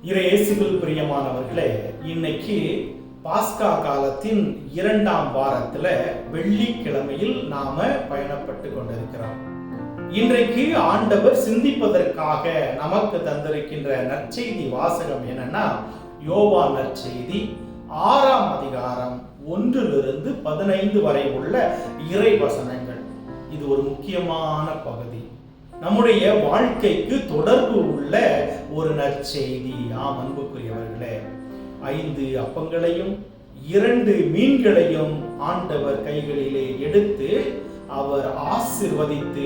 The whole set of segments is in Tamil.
இயேசுவில் பிரியமானவர்களே, இன்னைக்கு பாஸ்கா காலத்தின் 2ஆம் வாரத்துல வெள்ளிக்கிழமையில் நாம பயணப்பட்டு கொண்டிருக்கிறோம். இன்றைக்கு ஆண்டவர் சிந்திப்பதற்காக நமக்கு தந்திருக்கின்ற நற்செய்தி வாசகம் என்னன்னா, யோவான் நற்செய்தி 6ஆம் அதிகாரம் 1-15 வரை உள்ள இறை வசனங்கள். இது ஒரு முக்கியமான பகுதி, நம்முடைய வாழ்க்கைக்கு தொடர்பு உள்ள ஒரு நற்செய்தி. ஆம் அன்புக்குரியவர்களே, 5 அப்பங்களையும் 2 மீன்களையும் ஆண்டவர் கைகளிலே எடுத்து அவர் ஆசீர்வதித்து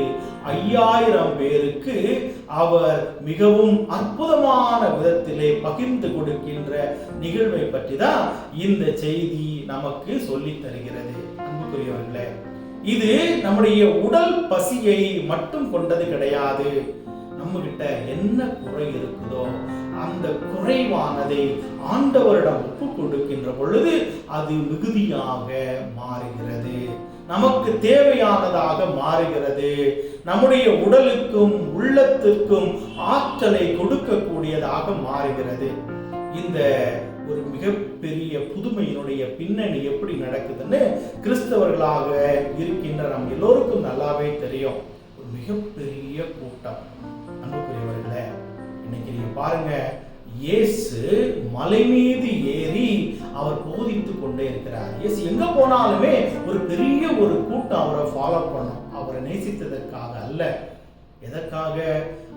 5000 பேருக்கு அவர் மிகவும் அற்புதமான விதத்திலே பகிர்ந்து கொடுக்கின்ற நிகழ்வை பற்றி தான் இந்த செய்தி நமக்கு சொல்லித் தருகிறது. அன்புக்குரியவர்களே, இது நம்முடைய உடல் பசியை மட்டும் கொண்டது கிடையாது. நம்ம கிட்ட என்ன குறை இருக்குதோ அந்த குறைவானதை ஆண்டவரிடம் ஒப்பு கொடுக்கின்ற பொழுது அது மிகுதியாக மாறுகிறது, நமக்கு தேவையானதாக மாறுகிறது, நம்முடைய உடலுக்கும் உள்ளத்திற்கும் ஆற்றலை கொடுக்கக்கூடியதாக மாறுகிறது. இந்த ஒரு மிகப்பெரிய புதுமையினுடைய பின்னணி எப்படி நடக்குதுன்னு கிறிஸ்தவர்களாக இருக்கின்ற நம் எல்லோருக்கும் நல்லாவே தெரியும். ஒரு மிகப்பெரிய கூட்டம். அன்புக்குரியவர்களே, இன்னைக்கு நீங்க பாருங்க, இயேசு மலை மீது ஏறி அவர் போதித்துக் கொண்டே இருக்கிறார். இயேசு எங்க போனாலுமே ஒரு பெரிய ஒரு கூட்டம் அவரை ஃபாலோ பண்ணும். அவரை நேசித்ததற்காக அல்ல, எதற்காக?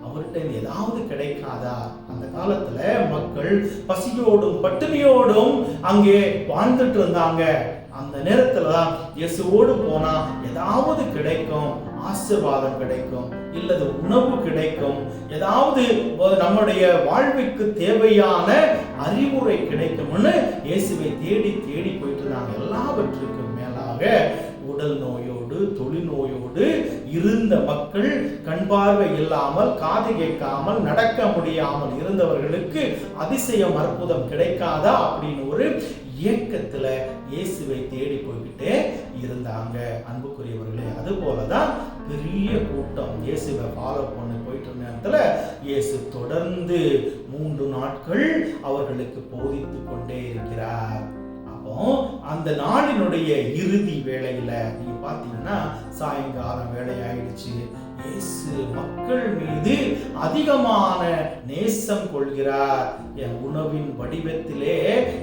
அவர்கிட்ட ஏதாவது கிடைக்காதா? அந்த காலத்துல மக்கள் பசியோடும் பட்டினியோடும் அங்கே வாழ்ந்துட்டு இருந்தாங்க. அந்த நேரத்துல தான் இயேசுவோடு போனா ஏதாவது கிடைக்கும், ஆசீர்வாதம் கிடைக்கும், இல்லது உணவு கிடைக்கும், ஏதாவது நம்முடைய வாழ்வுக்கு தேவையான அறிவுரை கிடைக்கும்னு இயேசுவை தேடி தேடி போயிட்டு இருந்தாங்க. எல்லாவற்றுக்கும் மேலாக உடல் நோயோடு தொழில்நோயோடு இருந்த மக்கள், கண் பார்வை இல்லாமல் காது கேட்காமல் நடக்க முடியாமல் இருந்தவர்களுக்கு அதிசயம் அற்புதம் கிடைக்காதா அப்படின்னு ஒரு இயக்கத்துல இயேசுவை தேடி போய்கிட்டே இருந்தாங்க. அன்புக்குரியவர்களே, அது போலதான் பெரிய கூட்டம் இயேசுவை ஃபாலோ பண்ணி போயிட்டு இருந்த நேரத்துல இயேசு தொடர்ந்து 3 நாட்கள் அவர்களுக்கு போதித்து கொண்டே இருக்கிறார். அந்த நாளினுடைய இறுதி வேளையில நீங்க பாத்தீங்கன்னா சாயங்காலம் வேலை ஆயிடுச்சு. இயேசு மக்கள் மீது அதிகமான நேசம் கொள்கிறார். என் உணவின் வடிவத்திலே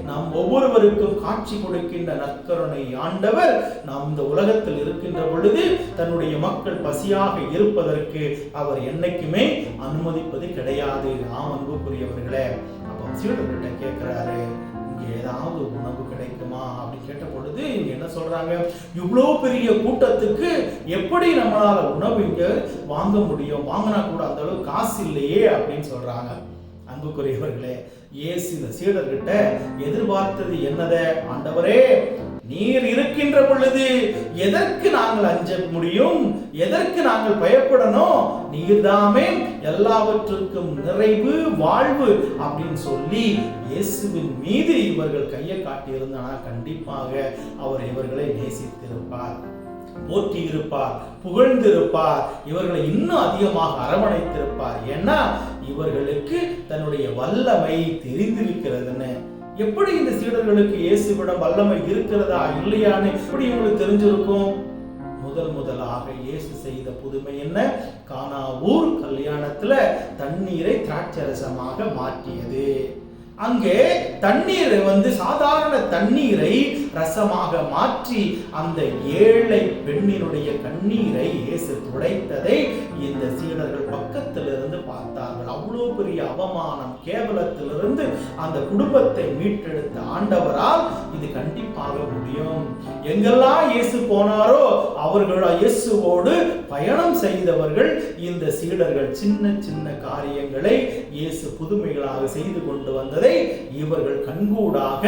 நம் ஒவ்வொருவருக்கும் காட்சி கொடுக்கின்ற நற்கருணை ஆண்டவர் நாம் இந்த உலகத்தில் இருக்கின்ற பொழுது தன்னுடைய மக்கள் பசியாக இருப்பதற்கு அவர் என்னைக்குமே அனுமதிப்பது கிடையாது. ஆம் அன்புக்குரியவர்களே, அப்ப சீடர்கிட்ட கேட்கிறாரு, ஏதாவது உணவு கிடைக்குமா அப்படின்னு கேட்ட பொழுது என்ன சொல்றாங்க, இவ்வளவு பெரிய கூட்டத்துக்கு எப்படி நம்மளால உணவு இங்க வாங்க முடியும், வாங்கினா கூட அந்த அளவுக்கு காசு இல்லையே அப்படின்னு சொல்றாங்க. அன்புக்குரியவர்களே, இயேசு இந்த சீடர்கிட்ட எதிர்பார்த்தது என்னத? ஆண்டவரே, நீர் இருக்கின்ற பொழுது எதற்கு நாங்கள் அஞ்ச முடியும், எதற்கு நாங்கள் பயப்படணும், நீர்தாமே எல்லாவற்றுக்கும் நிறைவு வாழ்வு அப்படின்னு சொல்லி இயேசுவின் மீது இவர்கள் கையை காட்டி இருந்தானா கண்டிப்பாக அவர் இவர்களை நேசித்திருப்பார், போற்றி இருப்பார், புகழ்ந்திருப்பார், இவர்களை இன்னும் அதிகமாக அரவணைத்திருப்பார். ஏன்னா இவர்களுக்கு தன்னுடைய வல்லமை தெரிந்திருக்கிறதுன்னு. எப்படி இந்த சீடர்களுக்கு இயேசுவிடம் வல்லமை இருக்கிறதா இல்லையான்னு எப்படி உங்களுக்கு தெரிஞ்சிருக்கும்? முதலாக இயேசு செய்த புதுமை என்ன? கானா ஊர் கல்யாணத்துல தண்ணீரை திராட்சரசமாக மாற்றியது. அங்கே தண்ணீர் சாதாரண தண்ணீரை ரசமாக மாற்றி அந்த ஏழை பெண்ணினுடைய கண்ணீரை இயேசு துடைத்ததை இந்த சீடர்கள் பக்கத்திலிருந்து பார்த்தார்கள். அவ்வளவு பெரிய அவமானம், கேவலத்திலிருந்து அந்த குடும்பத்தை மீட்டெடுத்த ஆண்டவரால் இது கண்டிப்பாக முடியும். எங்கெல்லாம் இயேசு போனாரோ அவர்கள் இயேசுவோடு பயணம் செய்தவர்கள் இந்த சீடர்கள். சின்ன சின்ன காரியங்களை இயேசு புதுமைகளாக செய்து கொண்டு வந்ததை இவர்கள் கண்கூடாக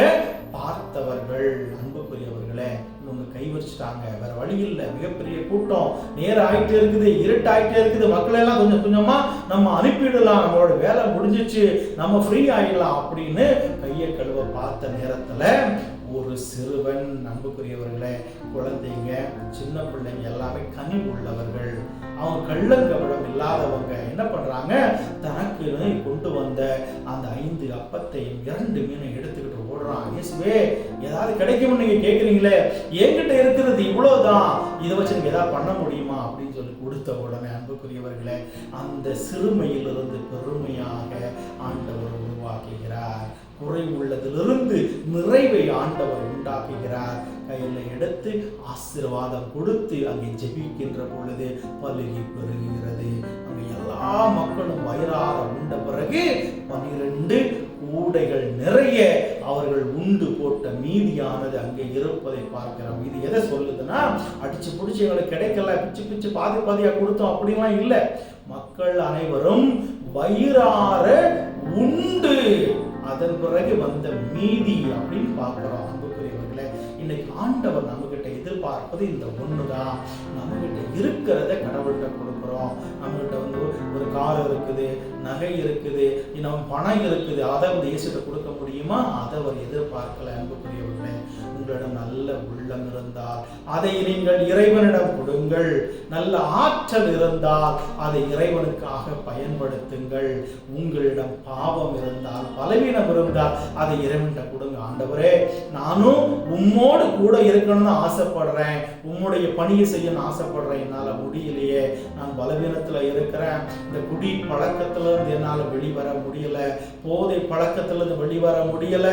பார்த்தவர்கள். அன்புக்குரியவர்களே, இவங்க கை வச்சுட்டாங்க, வேற வழி இல்லை. மிகப்பெரிய கூட்டம், நேரம் ஆயிட்டே இருக்குது, இருட்டாயிட்டே இருக்குது, மக்கள் எல்லாம் கொஞ்சம் கொஞ்சமா நம்ம அனுப்பிடலாம், நம்மளோட வேலை முடிஞ்சிச்சு, நம்ம ஃப்ரீ ஆயிடலாம் அப்படின்னு கையை கழுவ பார்த்த நேரத்துல ஒரு சிறுவன். அன்புக்குரியவர்களே, குழந்தைங்க, சின்ன பிள்ளைங்க எல்லாமே கனி உள்ளவர்கள். அவங்க கள்ளங்கபடம் இல்லாதவங்க என்ன பண்றாங்க, தனக்கு கொண்டு வந்த அந்த 5 அப்பத்தையும் 2 மீனை எடுத்துக்கிட்டு ஓடுறான். இயேசுவே, ஏதாவது கிடைக்கும்னு நீங்க கேட்குறீங்களே, என்கிட்ட இருக்கிறது இவ்வளவுதான், இதை வச்சு நீங்க ஏதாவது பண்ண முடியுமா அப்படின்னு சொல்லி கொடுத்த உடனே அன்புக்குரியவர்களே, அந்த சிறுமையிலிருந்து பெருமையாக ஆண்டவர் உருவாக்குகிறார். குறை உள்ளதிலிருந்து நிறைவை ஆண்டவர் உண்டாக்குகிறார். கையில் எடுத்து ஆசீர்வாதம் கொடுத்து அங்கே ஜெபிக்கின்ற பொழுது பலுகி பெருகிறது. அங்கே எல்லா மக்களும் வயிறார உண்ட பிறகு 12 கூடைகள் நிறைய அவர்கள் உண்டு போட்ட மீதியானது அங்கே இருப்பதை பார்க்கிறோம். இது எதை சொல்லுதுன்னா, அடிச்சு பிடிச்சி எங்களுக்கு கிடைக்கல, பிச்சு பிச்சு பாதியா கொடுத்தோம் அப்படின்லாம் இல்லை. மக்கள் அனைவரும் வயிறார உண்டு அதன் பிறகு வந்த மீதி அப்படின்னு பார்க்கிறோம். அன்புக்குரியவர்களே, இன்னைக்கு ஆண்டவர் நம்மகிட்ட எதிர்பார்ப்பது இந்த ஒண்ணுதான். நம்மகிட்ட இருக்கிறத கடவுள்கிட்ட கொடுக்குறோம். நம்மகிட்ட ஒரு கார் இருக்குது, நகை இருக்குது, இன்னும் பணம் இருக்குது, அதை இயேசுகிட்ட கொடுக்க முடியுமா? அதை அவர் எதிர்பார்க்கல. அன்புக்குரியவர்களே, உங்களிடம் நல்ல உள்ளம் இருந்தால் அதை நீங்கள் இறைவனிடம் கொடுங்கள். நல்ல ஆற்றல் இருந்தால் அதை இறைவனுக்காக பயன்படுத்துங்கள். உங்களிடம் பாவம் இருந்தால், பலவீனம் இருந்தால் அதை இறைவன்கிட்ட கொடுங்க. ஆண்டவரே, நானும் உம்மோடு கூட இருக்கணும்னு ஆசைப்படுறேன், உம்முடைய பணியை செய்யணும்னு ஆசைப்படுறேன், என்னால முடியலையே, நான் பலவீனத்துல இருக்கிறேன், இந்த குடி பழக்கத்துல இருந்து என்னால வெளிவர முடியல, போதை பழக்கத்துல இருந்து வெளிவர முடியல,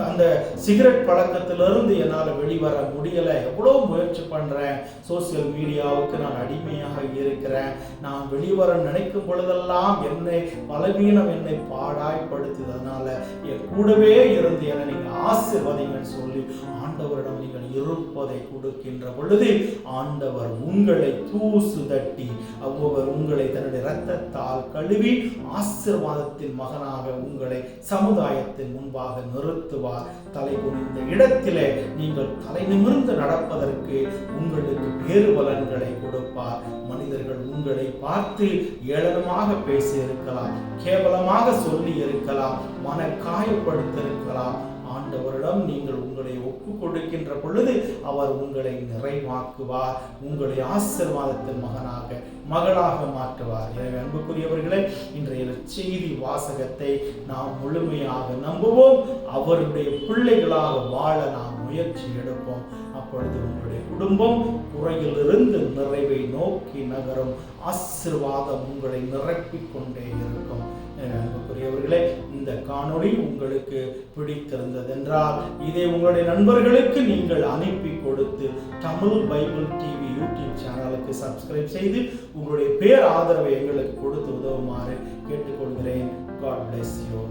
அந்த சிகரெட் பழக்கத்திலிருந்து என்னால வெளிவர முடியல, எவ்வளவு முயற்சி பண்றேன், சோசியல் மீடியாவுக்கு நான் அடிமையாக இருக்கிறேன், நான் வெளிவர நினைக்கும் பொழுதெல்லாம் என்னை பலவீனம் என்னை பாடாய்படுத்துவதனால என் கூடவே இருந்து என்னை நீங்க ஆசீர்வதிங்கன்னு சொல்லி ஆண்டவரிடம் நீங்கள் இருப்பதை கொடுக்கின்ற பொழுது ஆண்டவர் உங்களை தூசு தட்டி அவர் உங்களை தன்னுடைய இரத்தத்தால் கழுவி ஆசீர்வாதத்தின் மகனாக உங்களை சமுதாயத்தின் முன்பாக நிறுத்துவார். தலை குனிந்த இடத்திலே நீங்கள் தலை நிமிர்ந்து நடப்பதற்கு உங்களுக்கு வேறு பலன்களை கொடுப்பார். மனிதர்கள் உங்களை பார்த்து ஏளனமாக பேசி இருக்கலாம், கேவலமாக சொல்லி இருக்கலாம், மன காயப்படுத்திருக்கலாம். ஆண்டவரிடம் நீங்கள் உங்களை ஒப்பு கொடுக்கின்ற பொழுது அவர் உங்களை நிறைவாக்குவார், உங்களை ஆசீர்வாதத்தின் மகனாக மகளாக மாற்றுவார். எனவே அன்புக்குரியவர்களே, இன்றைய செய்தி வாசகத்தை நாம் முழுமையாக நம்புவோம், அவருடைய பிள்ளைகளாக வாழ நாம் முயற்சி எடுப்போம். அப்பொழுது உங்களுடைய குடும்பம் குறையிலிருந்து நிறைவை நோக்கி நகரும், ஆசீர்வாதம் உங்களை நிரப்பிக் கொண்டே இருக்கும். அன்புக்குரியவர்களே, இந்த காணொளி உங்களுக்கு பிடித்திருந்ததென்றால் இதை உங்களுடைய நண்பர்களுக்கு நீங்கள் அனுப்பி கொடுத்து தமிழ் பைபிள் டிவி யூடியூப் சேனலுக்கு சப்ஸ்கிரைப் செய்து உங்களுடைய பேர் ஆதரவை எங்களுக்கு கொடுத்து உதவுமாறு கேட்டுக்கொள்கிறேன். God bless you.